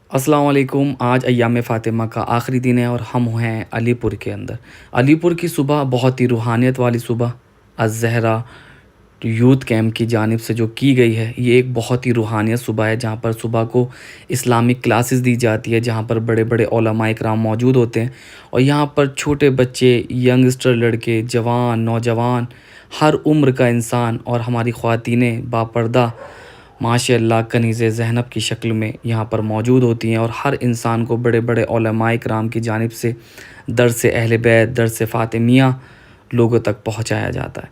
अस्सलाम वालेकुम। आज अय्याम फ़ातिमा का आखिरी दिन है और हम हैं अलीपुर के अंदर। अलीपुर की सुबह बहुत ही रूहानियत वाली सुबह अज़-ज़हरा यूथ कैंप की जानिब से जो की गई है, ये एक बहुत ही रूहानियत सुबह है जहाँ पर सुबह को इस्लामिक क्लासेस दी जाती है, जहाँ पर बड़े-बड़े उलमा इकराम मौजूद होते हैं और यहाँ पर छोटे बच्चे, यंगस्टर लड़के, जवान, नौजवान, हर उम्र का इंसान और हमारी ख़वातीनें बापर्दा माशाअल्लाह कनीज़े ज़ैनब की शक्ल में यहाँ पर मौजूद होती हैं और हर इंसान को बड़े-बड़े उलमा इकराम की जानिब से दर्स अहले बैत, दर्स फ़ातिमिया लोगों तक पहुँचाया जाता है।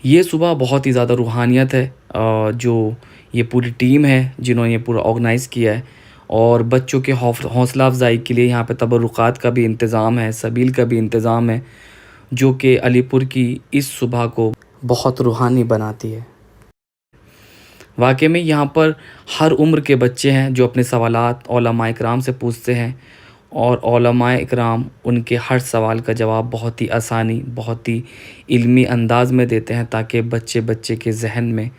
ये सुबह बहुत ही ज़्यादा रूहानियत है जो ये पूरी टीम है जिन्होंने ये पूरा ऑर्गेनाइज़ किया है और बच्चों के हौसला अफ़ज़ाई के लिए यहाँ पे तबर्रुकात का भी इंतज़ाम है, सबील का भी इंतज़ाम है, जो कि अलीपुर की इस सुबह को बहुत रूहानी बनाती है। वाक़ई में यहाँ पर हर उम्र के बच्चे हैं जो अपने सवालात उलमा इकराम से पूछते हैं और उलमा इकराम उनके हर सवाल का जवाब बहुत ही आसानी, बहुत ही इल्मी अंदाज़ में देते हैं ताकि बच्चे के ज़हन में,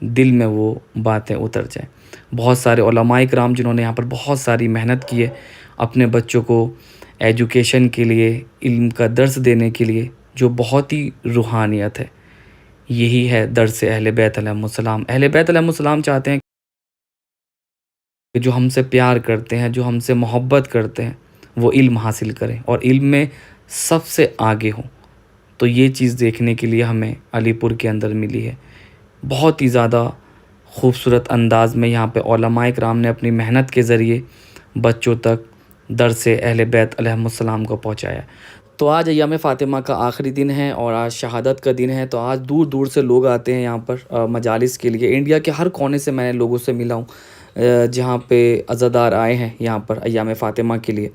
दिल में वो बातें उतर जाएँ। बहुत सारे उलमा इकराम जिन्होंने यहाँ पर बहुत सारी मेहनत की है अपने बच्चों को एजुकेशन के लिए, इल्म का दर्स देने के लिए, जो बहुत ही रूहानियत है। यही है दर्स अहले बैत अलैहिमुस्सलाम। अहले बैत अलैहिमुस्सलाम चाहते हैं कि जो हमसे प्यार करते हैं, जो हमसे मोहब्बत करते हैं, वो इल्म हासिल करें और इल्म में सबसे आगे हों। तो ये चीज़ देखने के लिए हमें अलीपुर के अंदर मिली है। बहुत ही ज़्यादा खूबसूरत अंदाज़ में यहाँ पे उलमा इकराम ने अपनी मेहनत के ज़रिए बच्चों तक दर्स अहले बैत अलैहिमुस्सलाम को पहुँचाया। तो आज अय्याम फ़ातिमा का आखिरी दिन है और आज शहादत का दिन है, तो आज दूर-दूर से लोग आते हैं यहाँ पर मजालिस के लिए। इंडिया के हर कोने से मैं लोगों से मिला हूँ जहाँ पे अज़ादार आए हैं यहाँ पर अय्याम फ़ातिमा के लिए।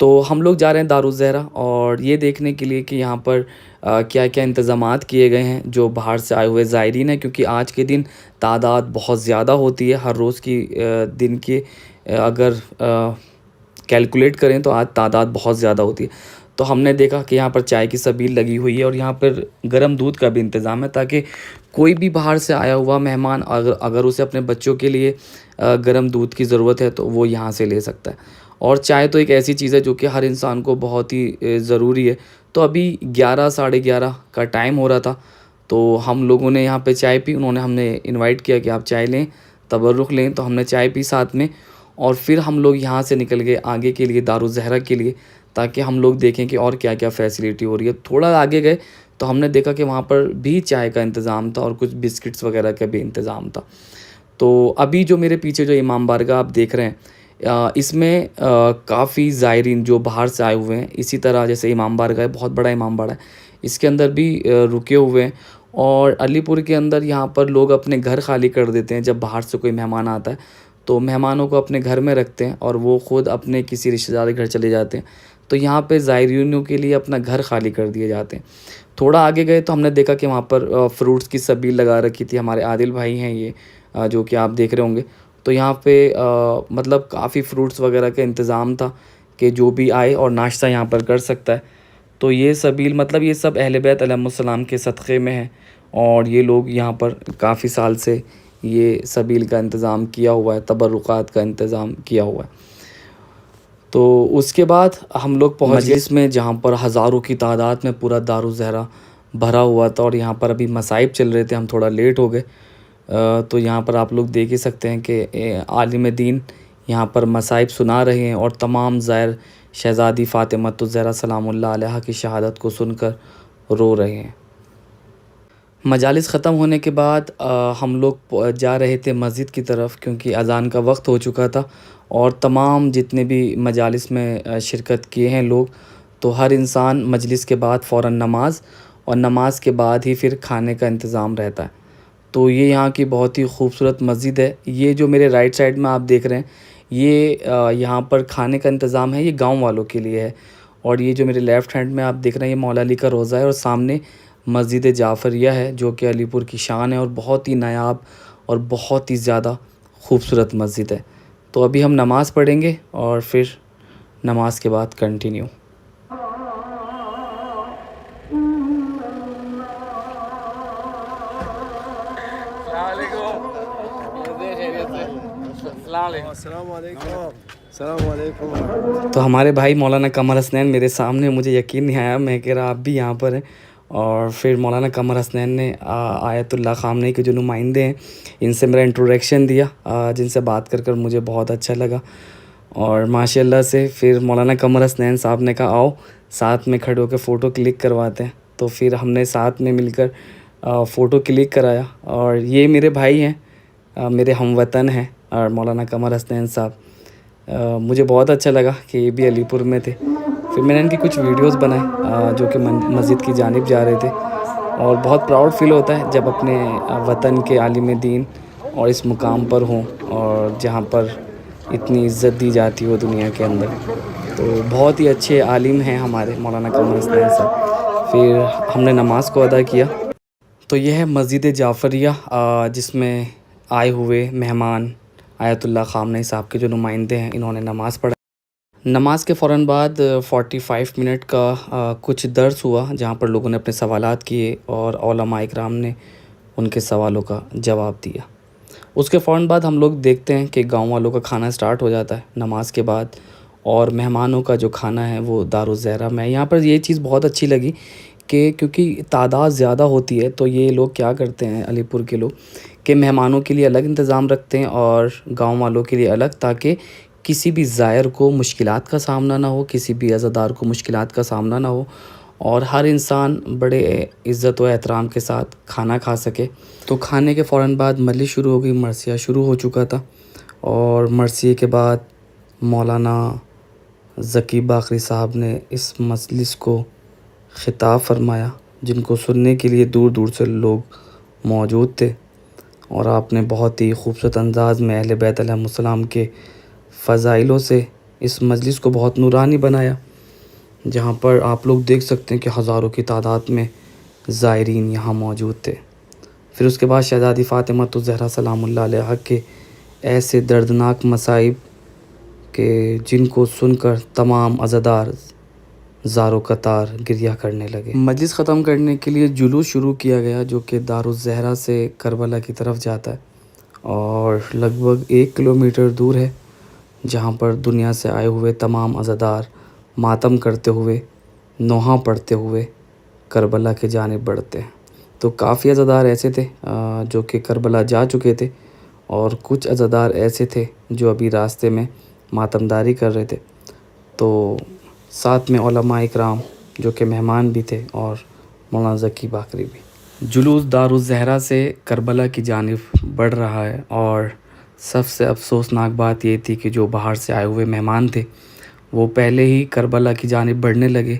तो हम लोग जा रहे हैं दारुज़हरा और ये देखने के लिए कि यहाँ पर क्या-क्या इंतज़ामात किए गए हैं जो बाहर से आए हुए ज़ायरीन हैं, क्योंकि आज के दिन तादाद बहुत ज़्यादा होती है हर रोज़ की दिन की अगर कैलकुलेट करें तो आज तादाद बहुत ज़्यादा होती है। तो हमने देखा कि यहाँ पर चाय की सबील लगी हुई है और यहाँ पर गर्म दूध का भी इंतज़ाम है ताकि कोई भी बाहर से आया हुआ मेहमान अगर अगर उसे अपने बच्चों के लिए गर्म दूध की ज़रूरत है तो वो यहाँ से ले सकता है। और चाय तो एक ऐसी चीज़ है जो कि हर इंसान को बहुत ही ज़रूरी है। तो अभी 11 साढ़े 11 का टाइम हो रहा था, तो हम लोगों ने यहाँ पे चाय पी। उन्होंने हमने इनवाइट किया कि आप चाय लें, तबर्रुक लें, तो हमने चाय पी साथ में और फिर हम लोग यहाँ से निकल गए आगे के लिए दारुज़हरा के लिए, ताकि हम लोग देखें कि और क्या-क्या फ़ैसिलिटी हो रही है। थोड़ा आगे गए तो हमने देखा कि वहाँ पर भी चाय का इंतज़ाम था और कुछ बिस्किट्स वग़ैरह का भी इंतज़ाम था। तो अभी जो मेरे पीछे जो इमाम बारगाह आप देख रहे हैं इसमें काफ़ी ज़ायरीन जो बाहर से आए हुए हैं, इसी तरह जैसे इमाम बारगाह है, बहुत बड़ा इमाम बाड़ा है, इसके अंदर भी रुके हुए हैं और अलीपुर के अंदर यहाँ पर लोग अपने घर खाली कर देते हैं जब बाहर से कोई मेहमान आता है, तो मेहमानों को अपने घर में रखते हैं और वो ख़ुद अपने किसी रिश्तेदार के घर चले जाते हैं। तो यहाँ पे ज़ायरीनों के लिए अपना घर खाली कर दिए जाते हैं। थोड़ा आगे गए तो हमने देखा कि वहाँ पर फ्रूट्स की सबील लगा रखी थी। हमारे आदिल भाई हैं ये जो कि आप देख रहे होंगे। तो यहाँ पे मतलब काफ़ी फ्रूट्स वग़ैरह का इंतज़ाम था कि जो भी आए और नाश्ता यहाँ पर कर सकता है। तो ये सबील मतलब ये सब अहले बैत अलैहिमुस्सलाम के सदक़े में है और ये लोग यहाँ पर काफ़ी साल से ये सबील का इंतज़ाम किया हुआ है, तबर्रुकात का इंतज़ाम किया हुआ है। तो उसके बाद हम लोग पहुँच गए मजलिस में जहाँ पर हज़ारों की तादाद में पूरा दारुज़हरा भरा हुआ था और यहाँ पर अभी मसाइब चल रहे थे, हम थोड़ा लेट हो गए। तो यहाँ पर आप लोग देख ही सकते हैं कि आलिम दीन यहाँ पर मसाइब सुना रहे हैं और तमाम ज़ायर शहज़ादी फ़ातिमतुज़-ज़हरा सलामुल्लाह अलैहा की शहादत को सुनकर रो रहे हैं। मजालिस ख़त्म होने के बाद हम लोग जा रहे थे मस्जिद की तरफ, क्योंकि अज़ान का वक्त हो चुका था और तमाम जितने भी मजालिस में शिरकत किए हैं लोग, तो हर इंसान मजलिस के बाद फ़ौरन नमाज़ और नमाज के बाद ही फिर खाने का इंतज़ाम रहता है। तो ये यहाँ की बहुत ही खूबसूरत मस्जिद है। ये जो मेरे राइट साइड में आप देख रहे हैं, ये यहाँ पर खाने का इंतज़ाम है, ये गाँव वालों के लिए है और ये जो मेरे लेफ़्ट हैंड में आप देख रहे हैं, ये मौला अली का रोज़ा है और सामने मस्जिद जाफ़रिया है जो कि अलीपुर की शान है और बहुत ही नायाब और बहुत ही ज़्यादा खूबसूरत मस्जिद है। तो अभी हम नमाज़ पढ़ेंगे और फिर नमाज के बाद कंटिन्यू। अस्सलाम वालेकुम। अस्सलामुअलैकुम। तो हमारे भाई मौलाना कमर हसनैन मेरे सामने, मुझे यकीन नहीं आया, मैं कह रहा आप भी यहाँ पर हैं। और फिर मौलाना कमर हसनैन ने आयतुल्लाह ख़ामनेई के जो नुमाइंदे हैं, इनसे मेरा इंट्रोडक्शन दिया, जिनसे बात कर कर मुझे बहुत अच्छा लगा। और माशाल्लाह से फिर मौलाना कमर हसनैन साहब ने कहा आओ साथ में खड़े होकर फ़ोटो क्लिक करवाते हैं। तो फिर हमने साथ में मिलकर फ़ोटो क्लिक कराया। और ये मेरे भाई हैं, मेरे हमवतन हैं, और मौलाना कमर हसनैन साहब। मुझे बहुत अच्छा लगा कि ये भी अलीपुर में थे। फिर मैंने इनकी कुछ वीडियोस बनाई, जो कि मस्जिद की जानिब जा रहे थे। और बहुत प्राउड फील होता है जब अपने वतन के आलिम दीन और इस मुकाम पर हों, और जहाँ पर इतनी इज़्ज़त दी जाती हो दुनिया के अंदर। तो बहुत ही अच्छे आलिम हैं हमारे मौलाना कमर हसनैन साहब। फिर हमने नमाज़ को अदा किया। तो यह है मस्जिद जाफ़रिया, जिसमें आए हुए मेहमान आयतुल्लाह ख़ामनेई साहब के जो नुमाइंदे हैं, इन्होंने नमाज़ पढ़ा। नमाज के फ़ौरन बाद 45 मिनट का कुछ दर्स हुआ, जहाँ पर लोगों ने अपने सवालात किए और उलमा इकराम ने उनके सवालों का जवाब दिया। उसके फ़ौरन बाद हम लोग देखते हैं कि गांव वालों का खाना स्टार्ट हो जाता है नमाज के बाद। और मेहमानों का जो खाना है वो दारुज़ ज़हरा में। यहाँ पर ये चीज़ बहुत अच्छी लगी कि क्योंकि तादाद ज़्यादा होती है, तो ये लोग क्या करते हैं अलीपुर के लोग, कि मेहमानों के लिए अलग इंतज़ाम रखते हैं और गाँव वालों के लिए अलग, ताकि किसी भी ज़ायर को मुश्किलात का सामना ना हो, किसी भी अज़ादार को मुश्किलात का सामना ना हो, और हर इंसान बड़े इज़्ज़त व एहतराम के साथ खाना खा सके। तो खाने के फ़ौरन बाद मजलिस शुरू हो गई, मरसिया शुरू हो चुका था। और मरसिए के बाद मौलाना ज़की बाकरी साहब ने इस मजलिस को ख़िताब फरमाया, जिनको सुनने के लिए दूर दूर से लोग मौजूद थे। और आपने बहुत ही खूबसूरत अंदाज़ में अहले बैत अलैहिस्सलाम के फ़ज़ाइलों से इस मजलिस को बहुत नूरानी बनाया, जहाँ पर आप लोग देख सकते हैं कि हज़ारों की तादाद में ज़ायरीन यहाँ मौजूद थे। फिर उसके बाद शहज़ादी फ़ातिमा ज़हरा सलामुल्लाह अलैहा के ऐसे दर्दनाक मसाइब के जिनको सुनकर तमाम अज़ादार ज़ारो कतार गिरिया करने लगे। मजलिस ख़त्म करने के लिए जुलूस शुरू किया गया, जो कि दारुज़ ज़हरा से करबला की तरफ जाता है और लगभग 1 किलोमीटर दूर है, जहाँ पर दुनिया से आए हुए तमाम अज़ादार मातम करते हुए, नोहा पढ़ते हुए करबला की जानिब बढ़ते हैं। तो काफ़ी अज़ादार ऐसे थे जो कि करबला जा चुके थे, और कुछ अज़ादार ऐसे थे जो अभी रास्ते में मातमदारी कर रहे थे। तो साथ में उलमा इकराम जो कि मेहमान भी थे, और मौलाना ज़की बाकरी भी। जुलूस दारुज़ ज़हरा से करबला की जानिब बढ़ रहा है। और सबसे अफ़सोसनाक बात ये थी कि जो बाहर से आए हुए मेहमान थे, वो पहले ही करबला की जानिब बढ़ने लगे,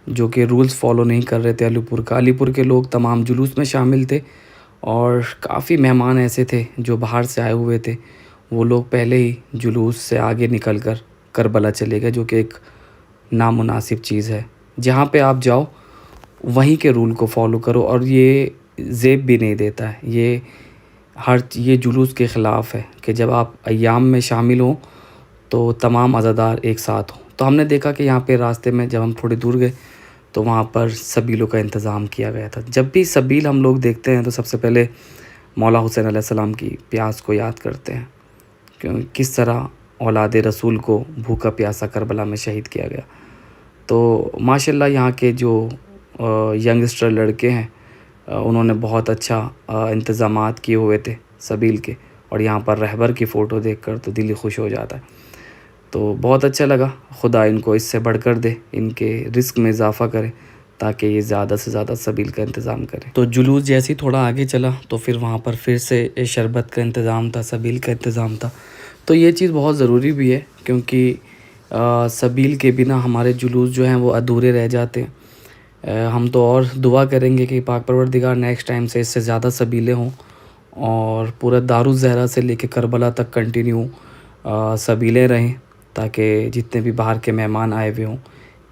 जो कि रूल्स फ़ॉलो नहीं कर रहे थे अलीपुर का। अलीपुर के लोग तमाम जुलूस में शामिल थे, और काफ़ी मेहमान ऐसे थे जो बाहर से आए हुए थे, वो लोग पहले ही जुलूस से आगे निकल कर करबला चले गए, जो कि एक नामुनासिब चीज़ है। जहाँ पे आप जाओ वहीं के रूल को फ़ॉलो करो, और ये ज़ेब भी नहीं देता है। ये जुलूस के ख़िलाफ़ है कि जब आप अय्याम में शामिल हों तो तमाम अज़ादार एक साथ हों। तो हमने देखा कि यहाँ पे रास्ते में जब हम थोड़ी दूर गए तो वहाँ पर सबीलों का इंतज़ाम किया गया था। जब भी सबील हम लोग देखते हैं तो सबसे पहले मौला हुसैन अलैहिस्सलाम की प्यास को याद करते हैं, क्योंकि किस तरह औलाद रसूल को भूखा प्यासा करबला में शहीद किया गया। तो माशाल्लाह यहाँ के जो यंगस्टर लड़के हैं, उन्होंने बहुत अच्छा इंतज़ामात किए हुए थे सबील के, और यहाँ पर रहबर की फ़ोटो देखकर तो दिल ही खुश हो जाता है। तो बहुत अच्छा लगा। खुदा इनको इससे बढ़कर दे, इनके रिस्क में इजाफ़ा करे, ताकि ये ज़्यादा से ज़्यादा सबील का इंतज़ाम करें। तो जुलूस जैसे ही थोड़ा आगे चला तो फिर वहाँ पर फिर से शरबत का इंतज़ाम था, सबील का इंतज़ाम था। तो ये चीज़ बहुत ज़रूरी भी है, क्योंकि सबील के बिना हमारे जुलूस जो हैं वो अधूरे रह जाते हैं। हम तो और दुआ करेंगे कि पाक परवरदिगार नेक्स्ट टाइम से इससे ज़्यादा सबीलें हों, और पूरा दारुज़ ज़हरा से लेके करबला तक कंटिन्यू सबीलें रहें, ताकि जितने भी बाहर के मेहमान आए हुए हों,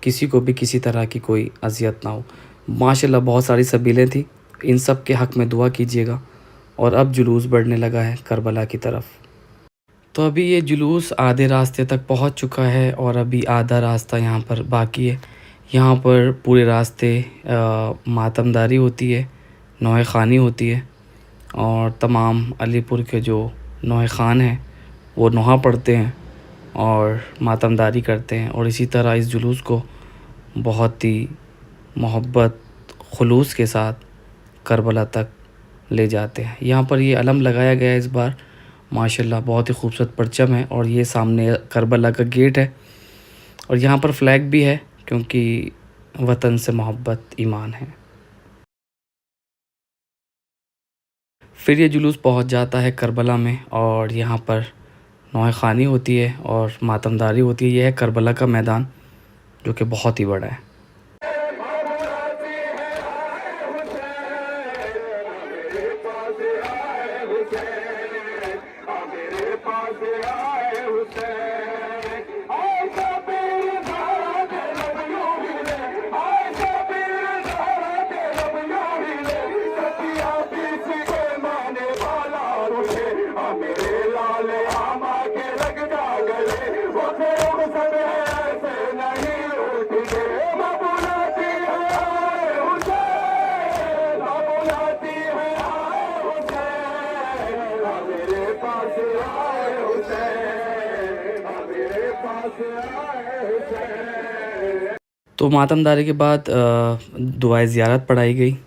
किसी को भी किसी तरह की कोई अज़ियत ना हो। माशाल्लाह बहुत सारी सबीलें थी, इन सब के हक़ में दुआ कीजिएगा। और अब जुलूस बढ़ने लगा है करबला की तरफ। तो अभी ये जुलूस आधे रास्ते तक पहुंच चुका है, और अभी आधा रास्ता यहाँ पर बाकी है। यहाँ पर पूरे रास्ते मातमदारी होती है, नौहे ख़ानी होती है, और तमाम अलीपुर के जो नौहे ख़ान हैं वो नोहा पढ़ते हैं। और मातमदारी करते हैं और इसी तरह इस जुलूस को बहुत ही मोहब्बत खुलूस के साथ करबला तक ले जाते हैं। यहाँ पर ये अलम लगाया गया है इस बार, माशाल्लाह बहुत ही खूबसूरत परचम है और ये सामने करबला का गेट है और यहाँ पर फ्लैग भी है क्योंकि वतन से मोहब्बत ईमान है। फिर ये जुलूस पहुँच जाता है करबला में और यहाँ पर नौए ख़ानी होती है और मातमदारी होती है। यह है करबला का मैदान जो कि बहुत ही बड़ा है। तो मातमदारी के बाद दुआए ज़ियारत पढ़ाई गई।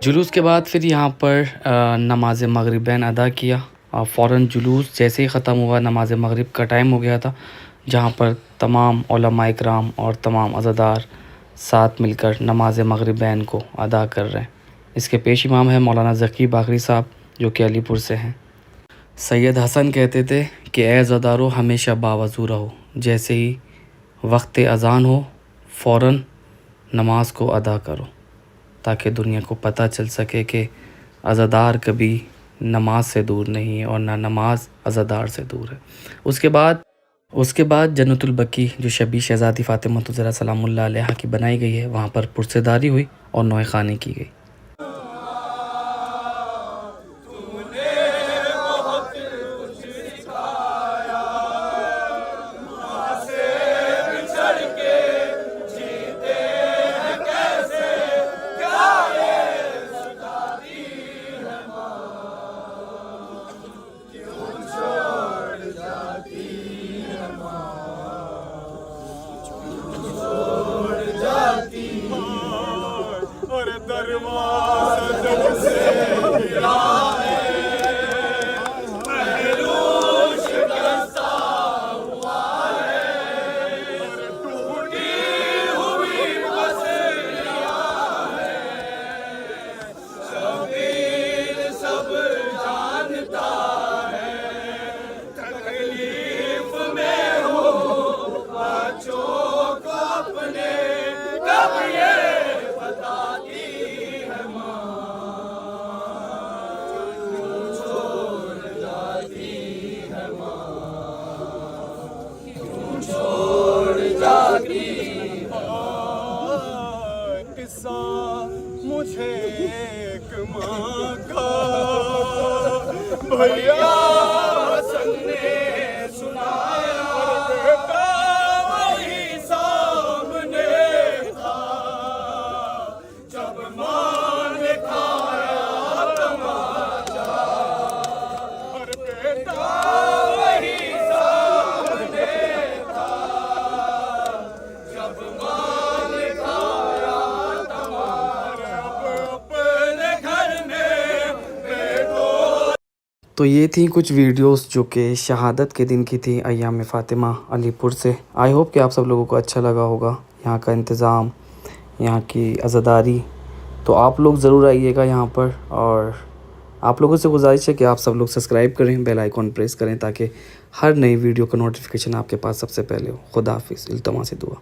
जुलूस के बाद फिर यहाँ पर नमाज मगरिबैन अदा किया और फ़ौरन जुलूस जैसे ही ख़त्म हुआ, नमाज मगरिब का टाइम हो गया था, जहाँ पर तमाम उलमा इकराम और तमाम अज़ादार साथ मिलकर नमाज मगरिबैन को अदा कर रहे हैं। इसके पेश इमाम है मौलाना ज़की बाकरी साहब जो कि अलीपुर से हैं। सैयद हसन कहते थे कि ए अज़ादारो हमेशा बावज़ू रहो, जैसे ही वक्त अज़ान हो फ़ौरन नमाज को अदा करो ताकि दुनिया को पता चल सके कि अज़ादार कभी नमाज से दूर नहीं है और ना नमाज अज़ादार से दूर है। उसके बाद जन्नतुल बकी जो शबी शहज़ादी फ़ातिमा ज़हरा सलामुल्लाह अलैहा की बनाई गई है, वहाँ पर पुरसेदारी हुई और नौए ख़ानी की गई। मुझे एक माँ का भैया हसन ने सुनाया, बेटा वही सामने था जब माँ ने खाया तमाचा, और बेटा वही सामने था जब माँ ने खाया तो ये थी कुछ वीडियोस जो कि शहादत के दिन की थी अय्याम फ़ातिमा अलीपुर से। आई होप कि आप सब लोगों को अच्छा लगा होगा यहाँ का इंतज़ाम, यहाँ की अज़ादारी। तो आप लोग ज़रूर आइएगा यहाँ पर और आप लोगों से गुजारिश है कि आप सब लोग सब्सक्राइब करें, बेल आइकॉन प्रेस करें ताकि हर नई वीडियो का नोटिफिकेशन आपके पास सबसे पहले हो। खुदा हाफिज़, इल्तमास दुआ।